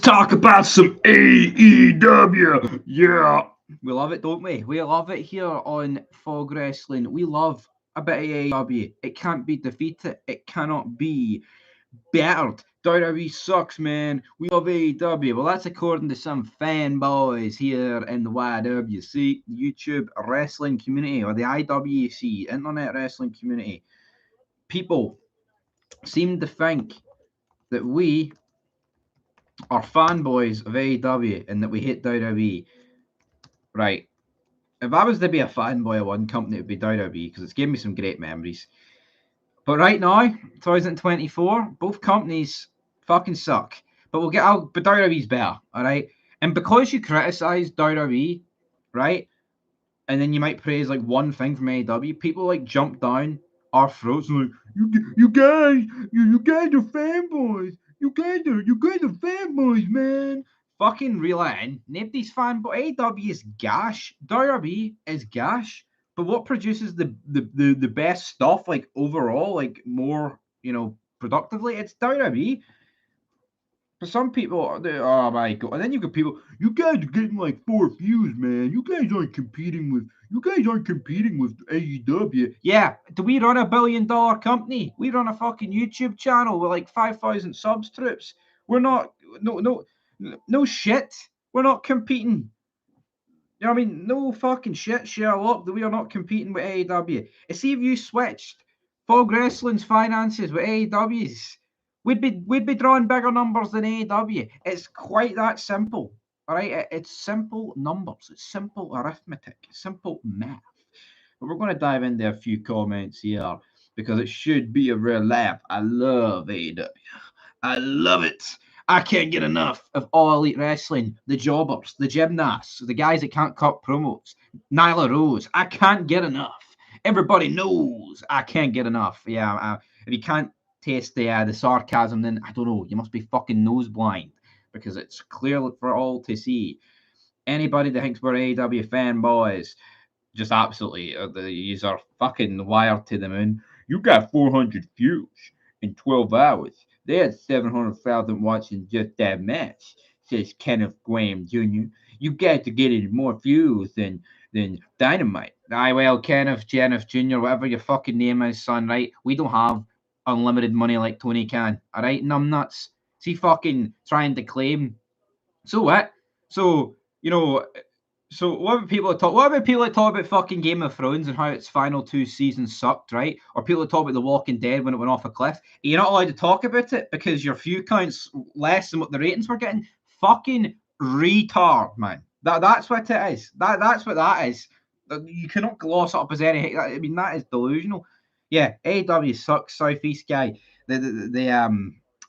Talk about some AEW. Yeah. We love it, don't we? We love it here on Fog Wrestling. We love a bit of AEW. It can't be defeated. It cannot be battered. WWE sucks, man. We love AEW. Well, that's according to some fanboys here in the YWC, the YouTube wrestling community, or the IWC, Internet Wrestling Community. People seem to think that we are fanboys of AEW and that we hate WWE. Right. If I was to be a fanboy of one company, it would be WWE because it's given me some great memories. But right now, 2024, both companies fucking suck. But we'll get out. But WWE's better, all right. And because you criticize WWE, right, and then you might praise like one thing from AEW, people like jump down our throats and like you guys are fanboys. You guys are fanboys, man. Fucking reel it in. Nobody's fanboy. AEW is gash. WWE is gash. But what produces the best stuff, like overall, like more, productively? It's WWE. For some people, oh my god! And then you got people. You guys are getting like 4 views, man. You guys aren't competing with AEW. Yeah, do we run a $1 billion company? We run a fucking YouTube channel with like 5,000 subs, troops. We're not. No shit. We're not competing. You know what I mean? No fucking shit, Sherlock, that we are not competing with AEW. See if you switched Fog Wrestling's finances with AEW's, we'd be drawing bigger numbers than AEW. It's quite that simple. All right, it's simple numbers. It's simple arithmetic. It's simple math. But we're going to dive into a few comments here because it should be a real laugh. I love AEW. I love it. I can't get enough of All Elite Wrestling, the jobbers, the gymnasts, the guys that can't cut promos, Nyla Rose. I can't get enough. Everybody knows I can't get enough. Yeah, if you can't taste the sarcasm, then I don't know. You must be fucking nose blind because it's clear for all to see. Anybody that thinks we're AEW fanboys, just absolutely, these are fucking wired to the moon. You got 400 views in 12 hours. They had 700,000 watching just that match, says Kenneth Graham Jr. You got to get it more views than Dynamite. Aye, well, Kenneth Jr., whatever your fucking name is, son, right? We don't have unlimited money like Tony can, all right? Numbnuts. See, fucking trying to claim. So what? So, so what about people that talk? What about people that talk about fucking Game of Thrones and how its final 2 seasons sucked, right? Or people that talk about The Walking Dead when it went off a cliff? You're not allowed to talk about it because your view count's less than what the ratings were getting. Fucking retard, man. That's what it is. That's what that is. You cannot gloss it up as anything. I mean, that is delusional. Yeah, AEW sucks, Southeast guy.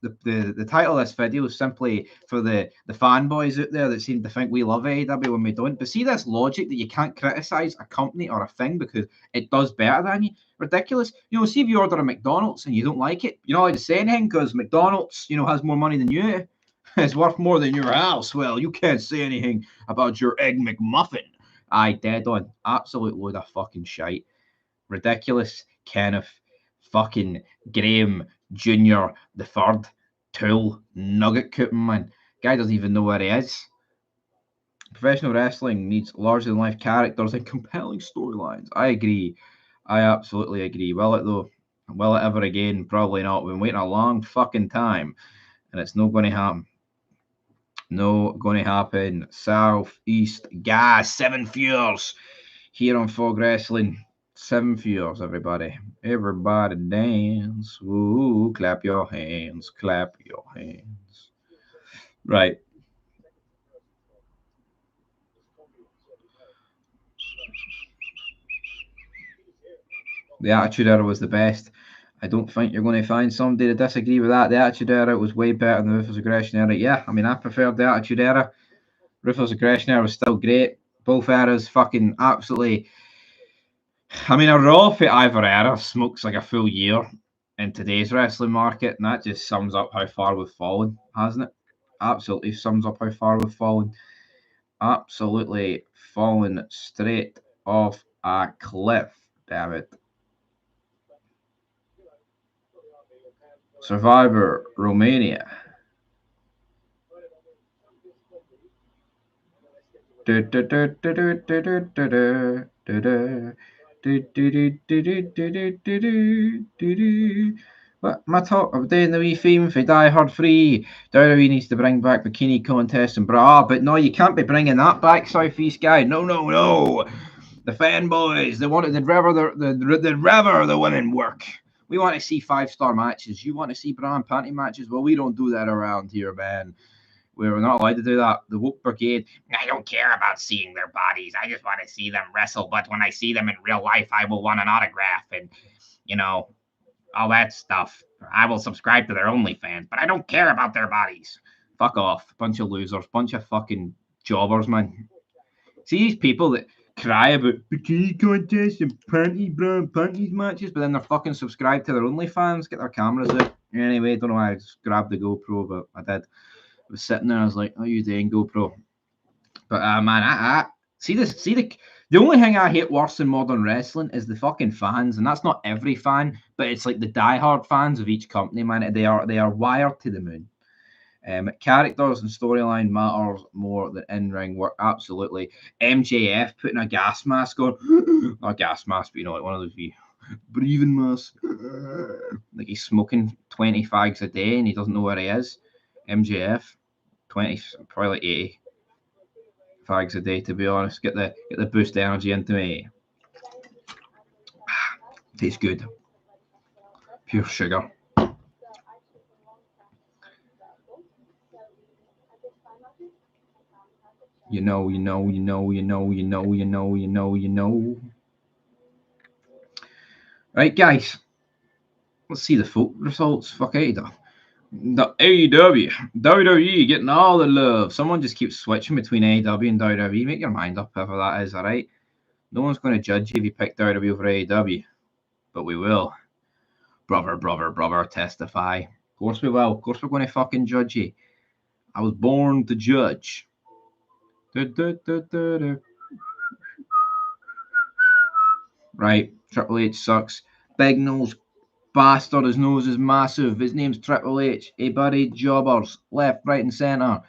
The title of this video is simply for the fanboys out there that seem to think we love AEW when we don't. But see this logic that you can't criticize a company or a thing because it does better than you? Ridiculous. See if you order a McDonald's and you don't like it, you're not allowed to say anything because McDonald's, has more money than you. It's worth more than your house. Well, you can't say anything about your Egg McMuffin. Aye, dead on. Absolute load of fucking shite. Ridiculous. Kenneth fucking Graham Jr. the third tool nugget coupon, man. Guy doesn't even know where he is. Professional wrestling needs larger than life characters and compelling storylines. I agree. I absolutely agree. Will it though? Will it ever again? Probably not. We've been waiting a long fucking time and it's not going to happen. No going to happen. Southeast gas 7 years here on Fog Wrestling. 7 years, everybody. Everybody dance. Ooh, clap your hands. Clap your hands. Right. The Attitude Era was the best. I don't think you're going to find somebody to disagree with that. The Attitude Era was way better than the Ruthless Aggression Era. Yeah, I mean, I preferred the Attitude Era. Ruthless Aggression Era was still great. Both eras fucking absolutely. I mean, a Raw for either era smokes like a full year in today's wrestling market, and that just sums up how far we've fallen, hasn't it? Absolutely sums up how far we've fallen. Absolutely fallen straight off a cliff, damn it. Survivor Romania. What am I talking about? Doing the wee theme for Die Hard 3. WWE needs to bring back bikini contests and bra, but no, you can't be bringing that back, Southeast guy. No, no, no. The fanboys, they'd rather the women work. We want to see 5-star matches. You want to see bra and panty matches? Well, we don't do that around here, man. We're not allowed to do that. The woke brigade. I don't care about seeing their bodies. I just want to see them wrestle. But when I see them in real life, I will want an autograph and, all that stuff. I will subscribe to their OnlyFans, but I don't care about their bodies. Fuck off. Bunch of losers. Bunch of fucking jobbers, man. See these people that cry about bikini contests and bra and panties matches, but then they're fucking subscribed to their OnlyFans, get their cameras out. Anyway, don't know why I just grabbed the GoPro, but I did. I was sitting there, I was like, "Oh, you doing GoPro?" But man, I see the only thing I hate worse than modern wrestling is the fucking fans, and that's not every fan, but it's like the diehard fans of each company, man. They are wired to the moon. Characters and storyline matters more than in-ring work. Absolutely. MJF putting a gas mask on, not a gas mask, but like one of those wee breathing masks, like he's smoking 20 fags a day and he doesn't know where he is. MJF, 20, probably like 80 fags a day, to be honest. Get the boost energy into me. Tastes good. Pure sugar. You know. Right, guys. Let's see the vote results. Fuck AEW. The AEW. WWE getting all the love. Someone just keeps switching between AEW and WWE. Make your mind up whoever that is, alright? No one's going to judge you if you pick WWE over AEW. But we will. Brother, testify. Of course we will. Of course we're going to fucking judge you. I was born to judge. Right, Triple H sucks. Big nose bastard, his nose is massive. His name's Triple H. He buried jobbers left, right, and centre.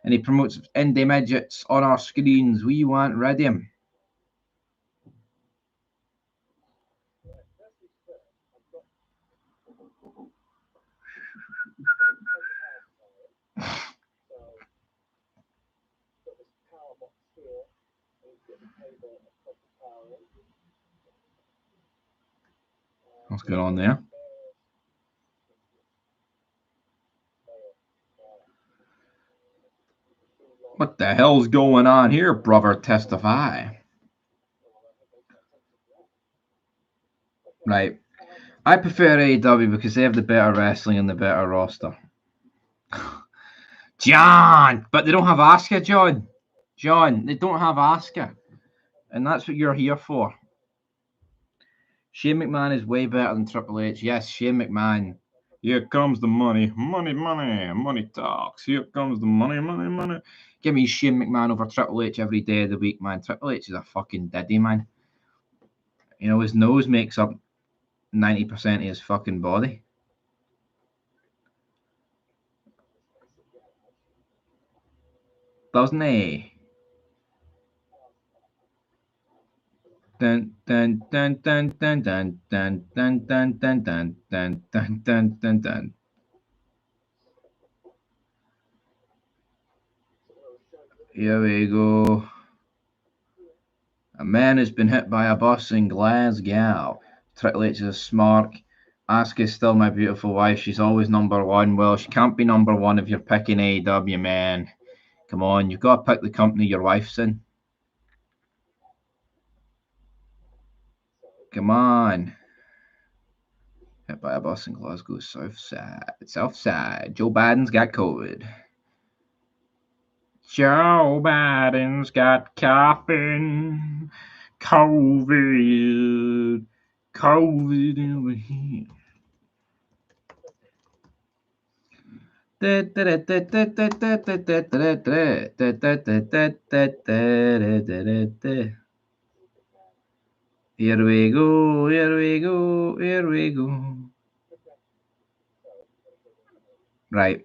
And he promotes indie midgets on our screens. We want rid of him. What's going on there? What the hell's going on here, brother? Testify. Right. I prefer AEW because they have the better wrestling and the better roster. John! But they don't have Asuka, John. John, they don't have Asuka. And that's what you're here for. Shane McMahon is way better than Triple H. Yes, Shane McMahon. Here comes the money. Money talks. Here comes the money. Give me Shane McMahon over Triple H every day of the week, man. Triple H is a fucking diddy, man. You know, his nose makes up 90% of his fucking body. Doesn't he? Dun dun dun dun dun dun dun dun dun dun dun dun dun dun dun dun. Here we go. A man has been hit by a bus in Glasgow. Triple H is a smart. Asuka's still my beautiful wife. She's always number one. Well, she can't be number one if you're picking AEW, man. Come on, you've got to pick the company your wife's in. Come on. Hit by a bus in Glasgow, south side. Joe Biden's got COVID. Joe Biden's got coughing. COVID over here. Here we go. Right.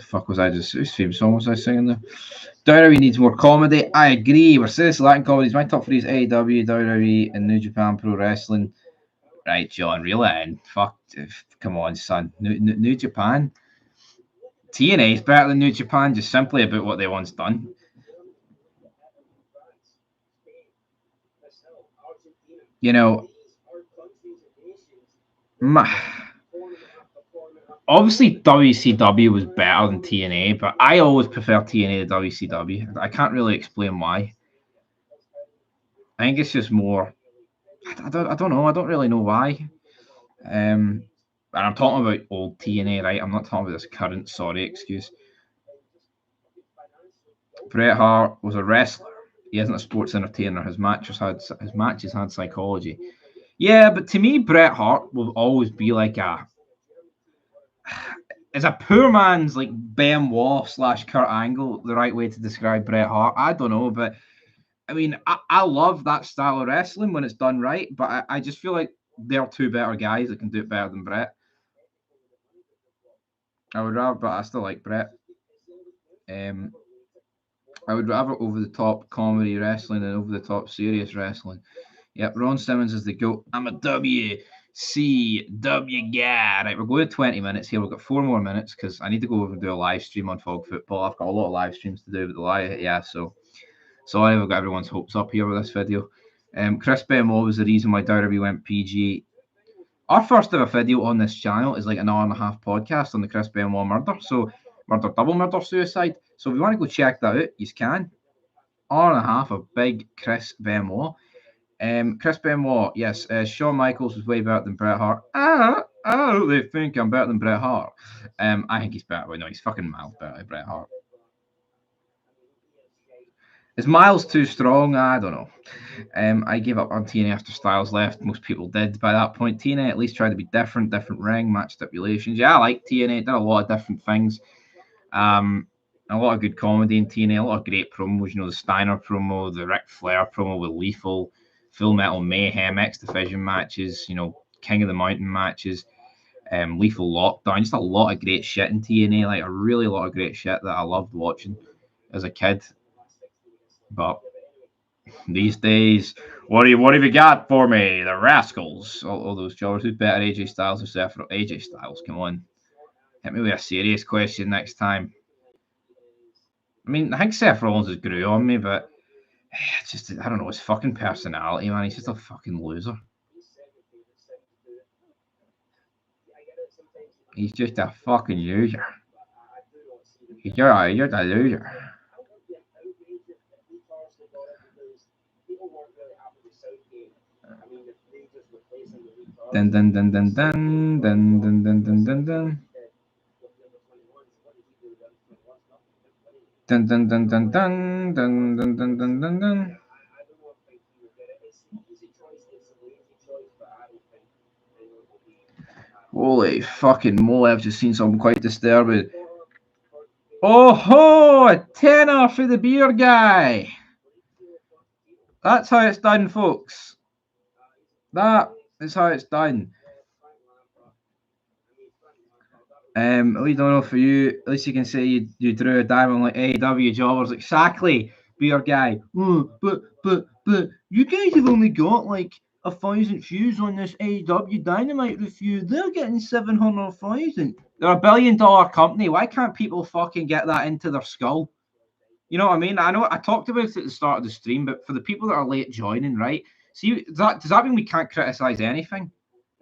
fuck was I just? Whose theme song was I singing there? WWE needs more comedy. I agree. We're seriously lacking comedies. My top three is AEW, WWE, and New Japan Pro Wrestling. Right, John, reel it in. Fuck, come on, son. New Japan. TNA is better than New Japan, just simply about what they once done. You know, obviously WCW was better than TNA, but I always prefer TNA to WCW. I can't really explain why. I think it's just more. I don't know. I don't really know why. And I'm talking about old TNA, right? I'm not talking about this current. Sorry, excuse. Bret Hart was a wrestler. He isn't a sports entertainer. His matches had psychology. Yeah, but to me, Bret Hart will always be like is a poor man's like Benoit / Kurt Angle the right way to describe Bret Hart? I don't know, but I mean, I love that style of wrestling when it's done right, but I just feel like they're two better guys that can do it better than Bret. I would rather, but I still like Bret. I would rather over the top comedy wrestling than over the top serious wrestling. Yep, Ron Simmons is the GOAT. I'm a WCW guy. Right, we're going to 20 minutes here. We've got 4 more minutes because I need to go over and do a live stream on Fog Football. I've got a lot of live streams to do with the live. Yeah, so sorry I've got everyone's hopes up here with this video. Chris Benoit was the reason why WWE went PG. Our first ever video on this channel is like an hour and a half podcast on the Chris Benoit murder. So double murder, suicide. So if you want to go check that out, you can. Hour and a half of big Chris Benoit. Chris Benoit, yes. Shawn Michaels was way better than Bret Hart. They think I'm better than Bret Hart. I think he's better. Well, no, he's fucking miles better than Bret Hart. Is Miles too strong? I don't know. I gave up on TNA after Styles left. Most people did by that point. TNA at least tried to be different ring, match stipulations. Yeah, I like TNA. It did a lot of different things. A lot of good comedy in TNA, a lot of great promos. You know, the Steiner promo, the Ric Flair promo with Lethal, Full Metal Mayhem, X Division matches, you know, King of the Mountain matches, Lethal Lockdown. Just a lot of great shit in TNA, like a really lot of great shit that I loved watching as a kid. But these days, what have you got for me? The Rascals, all those jobbers. Who's better, AJ Styles or Seth? AJ Styles, come on. Hit me with a serious question next time. I mean, I think Seth Rollins has grew on me, but it's just, I don't know, his fucking personality, man. He's just a fucking loser. He's just a fucking loser. You're a loser. Dun dun dun dun dun dun dun dun dun dun dun. Dun dun dun dun dun dun dun dun dun dun dun. Holy fucking moly, I've just seen something quite disturbing. Oh ho! A tenner for the beer guy. That's how it's done, folks. That is how it's done. At least I don't know for you. At least you can say you drew a diamond like AEW jobbers. Exactly, beer guy. But you guys have only got like 1,000 views on this AEW Dynamite review. They're getting 700,000. They're $1 billion company. Why can't people fucking get that into their skull? You know what I mean? I know I talked about it at the start of the stream, but for the people that are late joining, right? See, does that mean we can't criticize anything?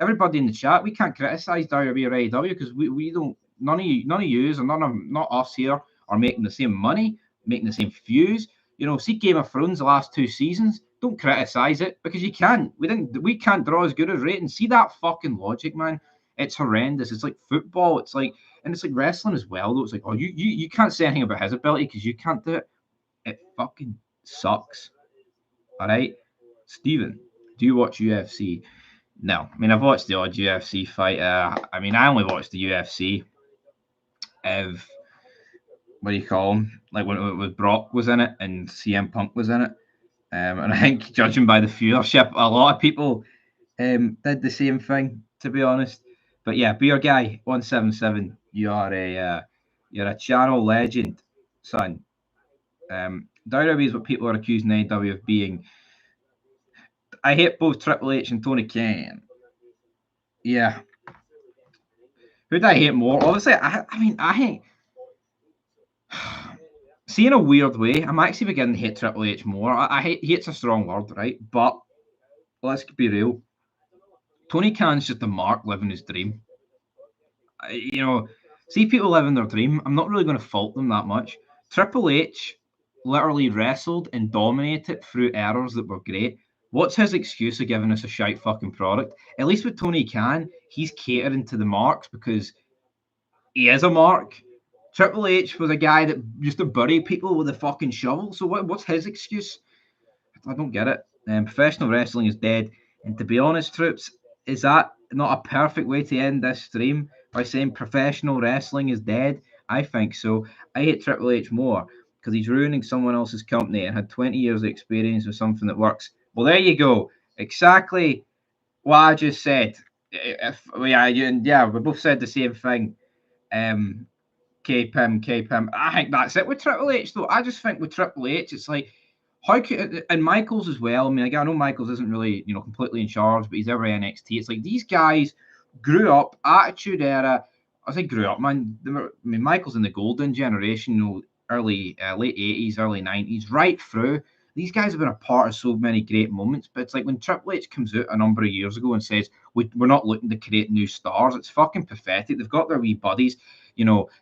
Everybody in the chat, we can't criticize WWE or AEW because we don't. None of yous, or not us here are making the same money, making the same views. You know, see Game of Thrones the last 2 seasons. Don't criticize it because you can't. We can't draw as good as ratings. See that fucking logic, man. It's horrendous. It's like football. It's like wrestling as well. Though it's like, oh, you can't say anything about his ability because you can't do it. It fucking sucks. All right, Steven, do you watch UFC? No, I mean I've watched the odd UFC fight. I mean I only watched the UFC if what do you call him? Like when it was Brock was in it and CM Punk was in it. And I think judging by the viewership, a lot of people did the same thing. To be honest, but yeah, beer guy 177. You are a You're a channel legend, son. WWE is what people are accusing AEW of being. I hate both Triple H and Tony Khan. Yeah. Who do I hate more? Obviously, I hate. See, in a weird way, I'm actually beginning to hate Triple H more. I hate. Hate's a strong word, right? But let's be real. Tony Khan's just a mark living his dream. See people living their dream. I'm not really going to fault them that much. Triple H literally wrestled and dominated through errors that were great. What's his excuse of giving us a shite fucking product? At least with Tony Khan, he's catering to the marks because he is a mark. Triple H was a guy that used to bury people with a fucking shovel. So what's his excuse? I don't get it. Professional wrestling is dead. And to be honest, troops, is that not a perfect way to end this stream by saying professional wrestling is dead? I think so. I hate Triple H more because he's ruining someone else's company and had 20 years of experience with something that works. Well, there you go. Exactly what I just said. Yeah, we both said the same thing. Cape him. I think that's it with Triple H, though. I just think with Triple H, it's like, how could, and Michaels as well. I mean, like, I know Michaels isn't really, completely in charge, but he's ever NXT. It's like these guys grew up, Attitude Era. I say grew up, man. Michaels in the golden generation, early, late 80s, early 90s, right through. These guys have been a part of so many great moments, but it's like when Triple H comes out a number of years ago and says, we're not looking to create new stars, it's fucking pathetic. They've got their wee buddies,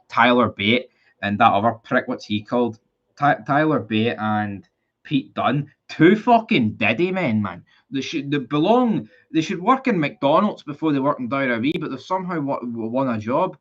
Tyler Bate and that other prick, what's he called? Tyler Bate and Pete Dunne, two fucking Diddy men, man. They should work in McDonald's before they work in WWE, but they've somehow won a job.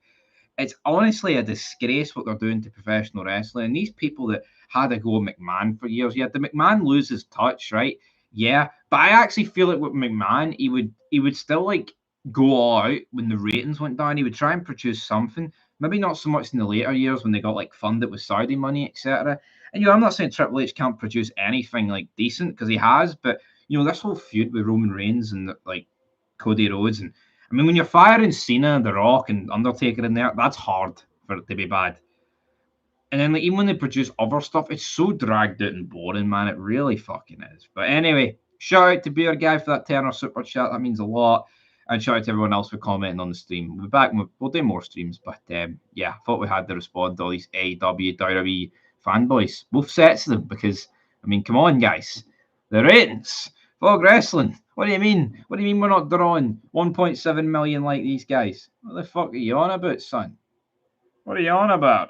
It's honestly a disgrace what they're doing to professional wrestling. And these people that had a go at McMahon for years, yeah, the McMahon loses touch, right? Yeah, but I actually feel like with McMahon, he would still like go all out when the ratings went down. He would try and produce something. Maybe not so much in the later years when they got like funded with Saudi money, etc. And I'm not saying Triple H can't produce anything like decent because he has, but this whole feud with Roman Reigns and like Cody Rhodes, and I mean when you're firing Cena, The Rock, and Undertaker in there, that's hard for it to be bad. And then like, even when they produce other stuff, it's so dragged out and boring, man. It really fucking is. But anyway, shout out to Beer Guy for that tenor super chat. That means a lot. And shout out to everyone else for commenting on the stream. We'll be back. We'll do more streams. But yeah, I thought we had to respond to all these AEW, WWE fanboys. Both sets of them. Because, I mean, come on, guys. The ratings. Fog Wrestling. What do you mean? What do you mean we're not drawing 1.7 million like these guys? What the fuck are you on about, son? What are you on about?